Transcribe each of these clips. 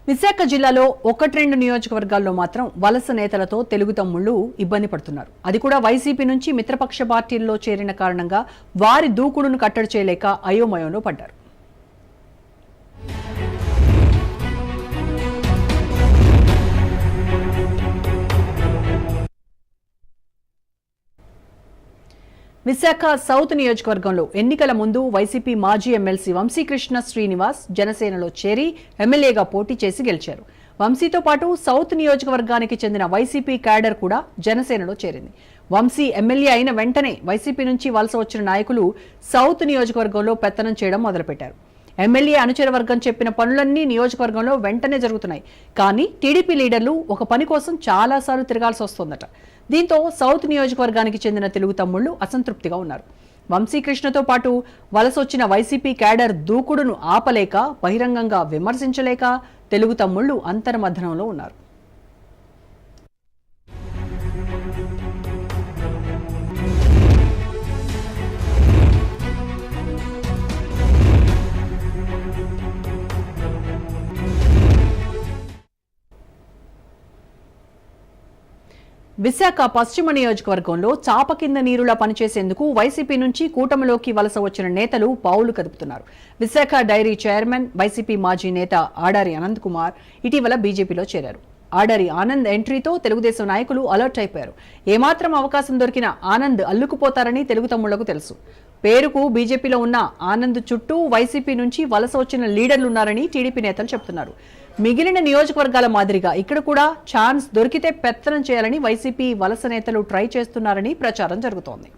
విశాఖ జిల్లాలో 1-2 నియోజకవర్గాల్లో మాత్రం వలస నేతలతో తెలుగు తమ్ముళ్లు ఇబ్బంది పడుతున్నారు. అది కూడా వైసీపీ నుంచి మిత్రపక్ష పార్టీల్లో చేరిన కారణంగా వారి దూకుడును కట్టడి చేయలేక అయోమయంలో పడ్డారు. విశాఖ సౌత్ నియోజకవర్గంలో ఎన్నికల ముందు వైసీపీ మాజీ ఎమ్మెల్సీ వంశీకృష్ణ శ్రీనివాస్ జనసేనలో చేరి ఎమ్మెల్యేగా పోటీ చేసి గెలిచారు. వంశీతో పాటు సౌత్ నియోజకవర్గానికి చెందిన వైసీపీ క్యాడర్ కూడా జనసేనలో చేరింది. వంశీ ఎమ్మెల్యే అయిన వెంటనే వైసీపీ నుంచి వలస వచ్చిన నాయకులు సౌత్ నియోజకవర్గంలో పెత్తనం చేయడం మొదలుపెట్టారు. ఎమ్మెల్యే అనుచర వర్గం చెప్పిన పనులన్నీ నియోజకవర్గంలో వెంటనే జరుగుతున్నాయి. కానీ టీడీపీ లీడర్లు ఒక పని కోసం చాలాసార్లు తిరగాల్సి వస్తోందట. దీంతో సౌత్ నియోజకవర్గానికి చెందిన తెలుగు తమ్ముళ్లు అసంతృప్తిగా ఉన్నారు. వంశీకృష్ణతో పాటు వలస వచ్చిన వైసీపీ క్యాడర్ దూకుడును ఆపలేక, బహిరంగంగా విమర్శించలేక తెలుగు తమ్ముళ్లు అంతర్మథనంలో ఉన్నారు. విశాఖ పశ్చిమ నియోజకవర్గంలో చాప కింద నీరులా పనిచేసేందుకు వైసీపీ నుంచి కూటమిలోకి వలస వచ్చిన నేతలు పావులు కదుపుతున్నారు. విశాఖ డైరీ చైర్మన్, వైసీపీ మాజీ నేత ఆడారి అనంత్ కుమార్ ఇటీవల బీజేపీలో చేరారు. ఆడారి ఆనంద్ ఎంట్రీతో తెలుగుదేశం నాయకులు అలర్ట్ అయిపోయారు. ఏమాత్రం అవకాశం దొరికినా ఆనంద్ అల్లుకుపోతారని తెలుగు తమ్ముళ్లకు తెలుసు. పేరుకు బీజేపీలో ఉన్న ఆనంద్ చుట్టూ వైసీపీ నుంచి వలస వచ్చిన లీడర్లున్నారని టీడీపీ నేతలు చెబుతున్నారు. మిగిలిన నియోజకవర్గాల మాదిరిగా ఇక్కడ కూడా ఛాన్స్ దొరికితే పెత్తనం చేయాలని వైసీపీ వలస నేతలు ట్రై చేస్తున్నారని ప్రచారం జరుగుతోంది.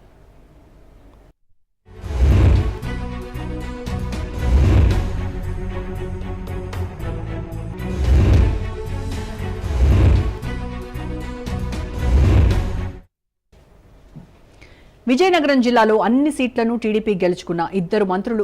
విజయనగరం జిల్లాలో అన్ని సీట్లను టీడీపీ గెలుచుకున్న 2 మంత్రులు